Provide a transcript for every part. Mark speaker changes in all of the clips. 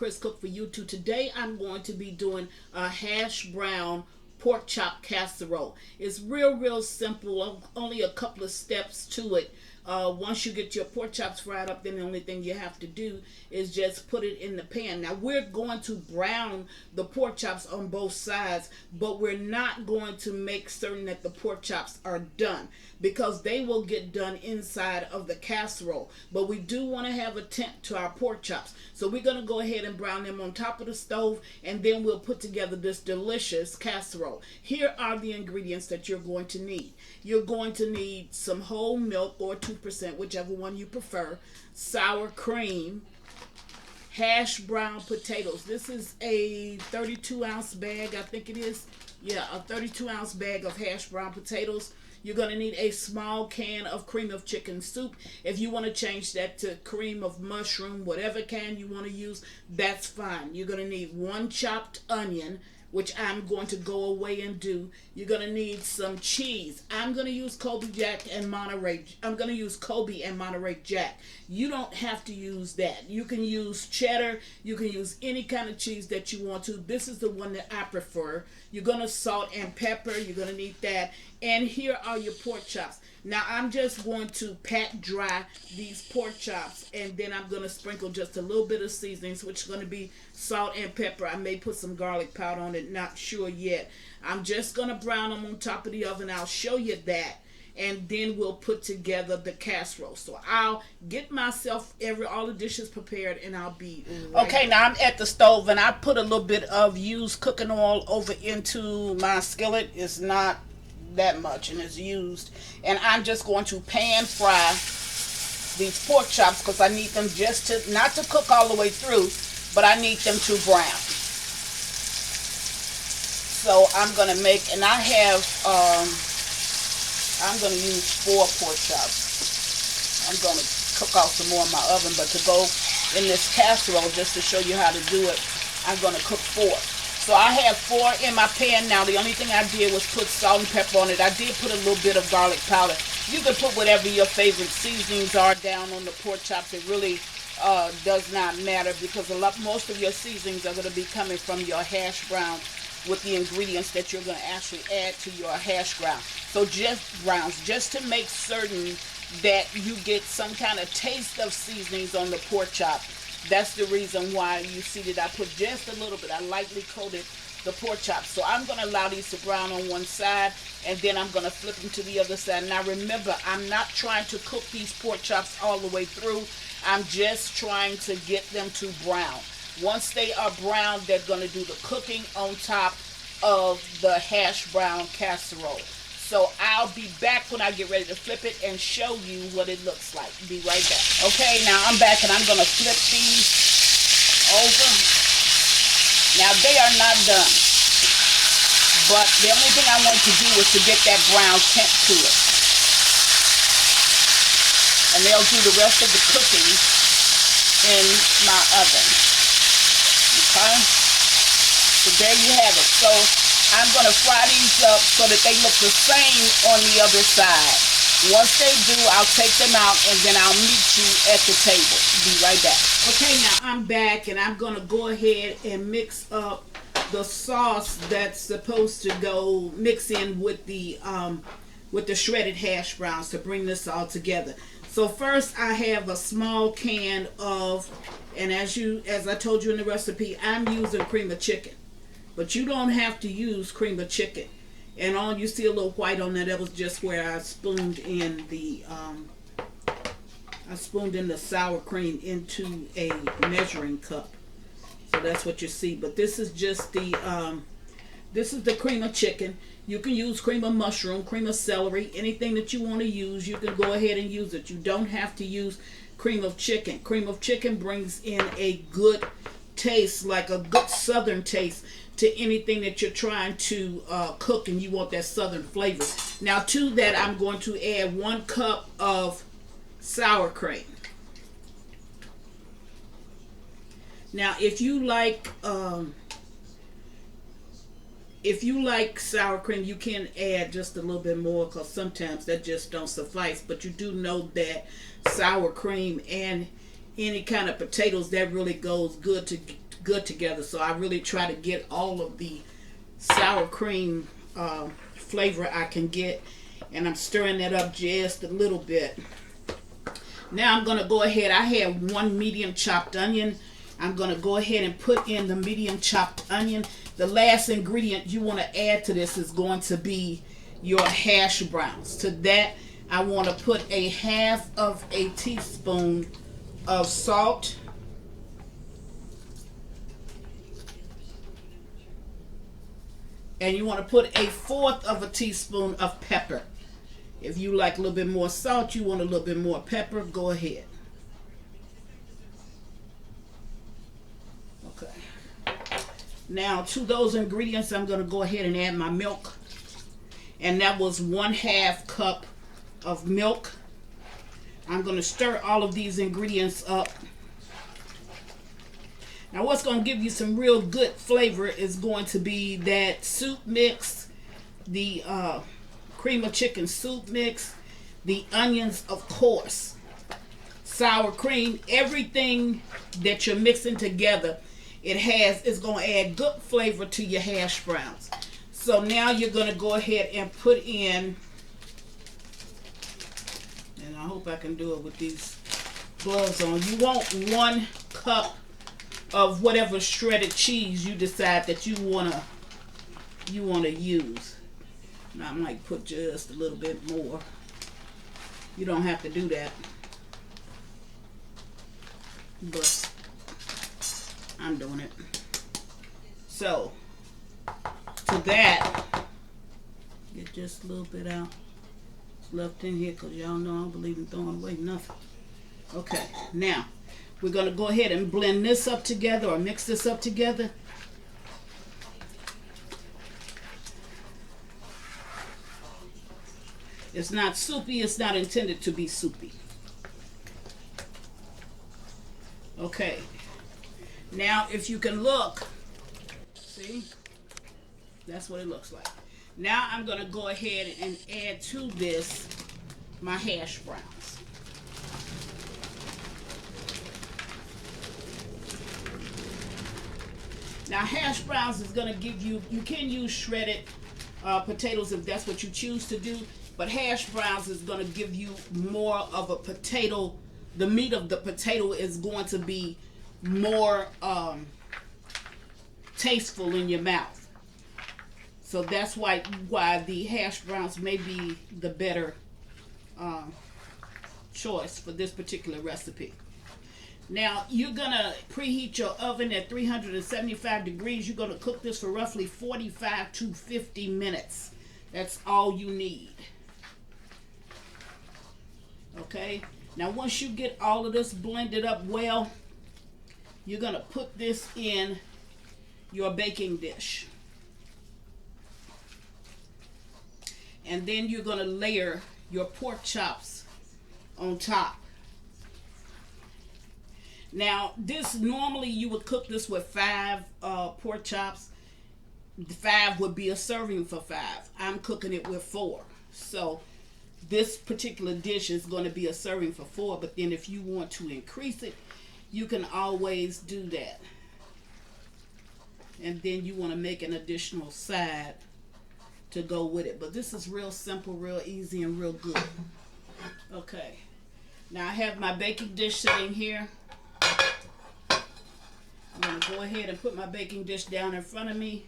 Speaker 1: Chris Cook for YouTube. Today I'm going to be doing a hash brown pork chop casserole. It's real simple, only a couple of steps to it. Once you get your pork chops fried up, then the only thing you have to do is just put it in the pan. Now we're going to brown the pork chops on both sides, but we're not going to make certain that the pork chops are done, because they will get done inside of the casserole. But we do want to have a tint to our pork chops, so we're going to go ahead and brown them on top of the stove, and then we'll put together this delicious casserole. Here are the ingredients that you're going to need. You're going to need some whole milk, or 2%, whichever one you prefer, sour cream, hash brown potatoes. This is a 32-ounce bag, I think it is. Yeah, a 32-ounce bag of hash brown potatoes. You're going to need a small can of cream of chicken soup. If you want to change that to cream of mushroom, whatever can you want to use, that's fine. You're going to need 1 chopped onion, which I'm going to go away and do. You're going to need some cheese. I'm going to use Kobe Jack and Monterey. I'm going to use Kobe and Monterey Jack. You don't have to use that. You can use cheddar. You can use any kind of cheese that you want to. This is the one that I prefer. You're going to salt and pepper. You're going to need that. And here are your pork chops. Now I'm just going to pat dry these pork chops, and then I'm going to sprinkle just a little bit of seasonings, which is going to be salt and pepper. I may put some garlic powder on it, not sure yet. I'm just going to brown them on top of the oven. I'll show you that, and then we'll put together the casserole. So I'll get myself all the dishes prepared, and I'll be right okay back. Now I'm at the stove, and I put a little bit of used cooking oil over into my skillet. It's not that much, and it's used, and I'm just going to pan fry these pork chops, because I need them just to, not to cook all the way through, but I need them to brown. So I'm going to make, and I have I'm going to use 4 pork chops. I'm going to cook off some more in my oven, but to go in this casserole, just to show you how to do it, I'm going to cook 4. So I have 4 in my pan now. The only thing I did was put salt and pepper on it. I did put a little bit of garlic powder. You can put whatever your favorite seasonings are down on the pork chops. It really does not matter, because most of your seasonings are going to be coming from your hash brown, with the ingredients that you're going to actually add to your hash brown. So just to make certain that you get some kind of taste of seasonings on the pork chop. That's the reason why you see that I put just a little bit. I lightly coated the pork chops. So I'm going to allow these to brown on one side, and then I'm going to flip them to the other side. Now remember, I'm not trying to cook these pork chops all the way through. I'm just trying to get them to brown. Once they are brown, they're going to do the cooking on top of the hash brown casserole. So I'll be back when I get ready to flip it and show you what it looks like. Be right back. Okay, now I'm back, and I'm going to flip these over. Now they are not done, but the only thing I want to do is to get that brown tint to it. And they'll do the rest of the cooking in my oven. Okay? So there you have it. So I'm going to fry these up so that they look the same on the other side. Once they do, I'll take them out, and then I'll meet you at the table. Be right back. Okay, now I'm back, and I'm going to go ahead and mix up the sauce that's supposed to go mix in with the shredded hash browns to bring this all together. So first I have a small can of, and as I told you in the recipe, I'm using cream of chicken. But you don't have to use cream of chicken. And all you see a little white on there, that was just where I spooned in the sour cream into a measuring cup. So that's what you see. But this is just the cream of chicken. You can use cream of mushroom, cream of celery, anything that you want to use, you can go ahead and use it. You don't have to use cream of chicken. Cream of chicken brings in a good taste, like a good southern taste, to anything that you're trying to cook, and you want that southern flavor. Now to that, I'm going to add 1 cup of sour cream. Now if you like sour cream, you can add just a little bit more, because sometimes that just don't suffice. But you do know that sour cream and any kind of potatoes, that really goes good good together. So I really try to get all of the sour cream flavor I can get, and I'm stirring that up just a little bit. Now I'm going to go ahead. I have one medium chopped onion. I'm going to go ahead and put in the medium chopped onion. The last ingredient you want to add to this is going to be your hash browns. To that, I want to put a half of a teaspoon of salt. And you want to put a fourth of a teaspoon of pepper. If you like a little bit more salt, you want a little bit more pepper, go ahead. Okay. Now to those ingredients, I'm going to go ahead and add my milk. And that was 1/2 cup of milk. I'm going to stir all of these ingredients up. Now what's going to give you some real good flavor is going to be that soup mix, the cream of chicken soup mix, the onions, of course, sour cream, everything that you're mixing together, it's going to add good flavor to your hash browns. So now you're going to go ahead and put in, and I hope I can do it with these gloves on, you want 1 cup of whatever shredded cheese you decide that you wanna use. Now I might put just a little bit more. You don't have to do that, but I'm doing it. So to that, get just a little bit out. It's left in here because y'all know I don't believe in throwing away nothing. Okay, now we're going to go ahead and blend this up together, or mix this up together. It's not soupy. It's not intended to be soupy. Okay. Now, if you can look, see? That's what it looks like. Now, I'm going to go ahead and add to this my hash browns. Now hash browns is going to give you, you can use shredded potatoes if that's what you choose to do, but hash browns is going to give you more of a potato, the meat of the potato is going to be more tasteful in your mouth. So that's why the hash browns may be the better choice for this particular recipe. Now, you're going to preheat your oven at 375 degrees. You're going to cook this for roughly 45 to 50 minutes. That's all you need. Okay? Now, once you get all of this blended up well, you're going to put this in your baking dish. And then you're going to layer your pork chops on top. Now, this normally you would cook this with 5 pork chops. 5 would be a serving for 5. I'm cooking it with 4. So this particular dish is going to be a serving for 4. But then if you want to increase it, you can always do that. And then you want to make an additional side to go with it. But this is real simple, real easy, and real good. Okay. Now I have my baking dish sitting here. I'm going to go ahead and put my baking dish down in front of me.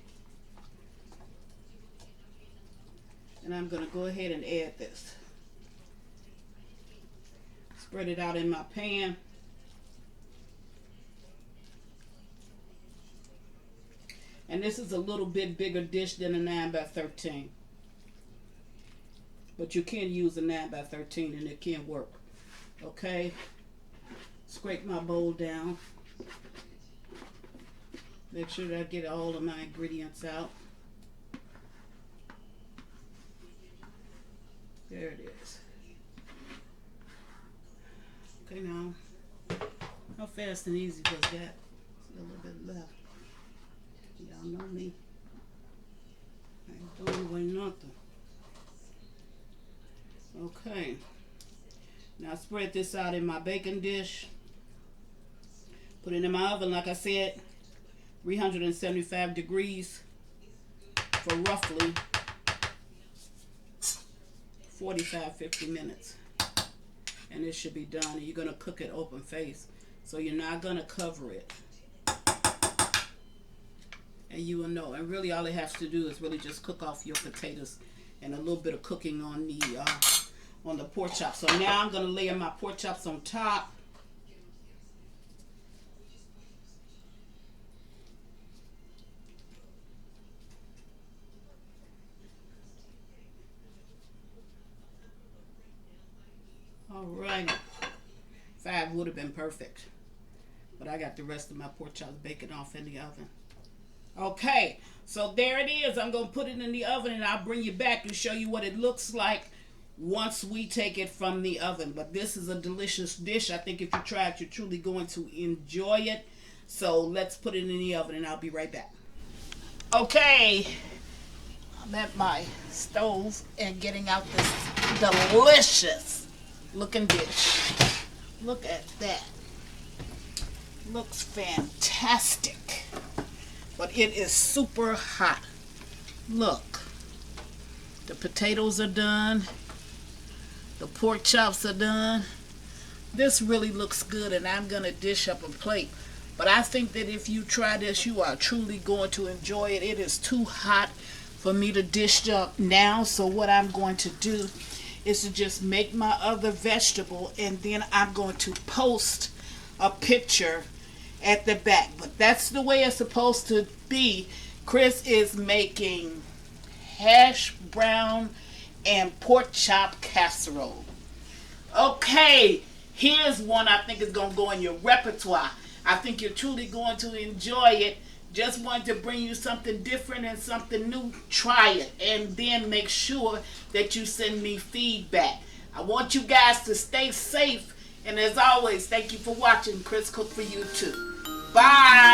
Speaker 1: And I'm going to go ahead and add this. Spread it out in my pan. And this is a little bit bigger dish than a 9x13. But you can use a 9x13 and it can work. Okay. Scrape my bowl down. Make sure that I get all of my ingredients out. There it is. Okay, now, how fast and easy was that? See a little bit left. Y'all know me. I ain't throwing away nothing. Okay. Now spread this out in my baking dish. Put it in my oven, like I said, 375 degrees for roughly 45-50 minutes. And it should be done. And you're going to cook it open face. So you're not going to cover it. And you will know. And really all it has to do is really just cook off your potatoes and a little bit of cooking on the pork chops. So now I'm going to layer my pork chops on top. Alright. 5 would have been perfect. But I got the rest of my pork chops baking off in the oven. Okay, so there it is. I'm going to put it in the oven and I'll bring you back and show you what it looks like once we take it from the oven. But this is a delicious dish. I think if you try it, you're truly going to enjoy it. So let's put it in the oven and I'll be right back. Okay, I'm at my stove and getting out this delicious looking dish. Look at that. Looks fantastic. But it is super hot. Look. The potatoes are done. The pork chops are done. This really looks good and I'm going to dish up a plate. But I think that if you try this, you are truly going to enjoy it. It is too hot for me to dish up now. So what I'm going to do is to just make my other vegetable and then I'm going to post a picture at the back. But that's the way it's supposed to be. Chris is making hash brown and pork chop casserole. Okay, here's one I think is going to go in your repertoire. I think you're truly going to enjoy it. Just wanted to bring you something different and something new. Try it and then make sure that you send me feedback. I want you guys to stay safe. And as always, thank you for watching Chris Cook for You Too. Bye.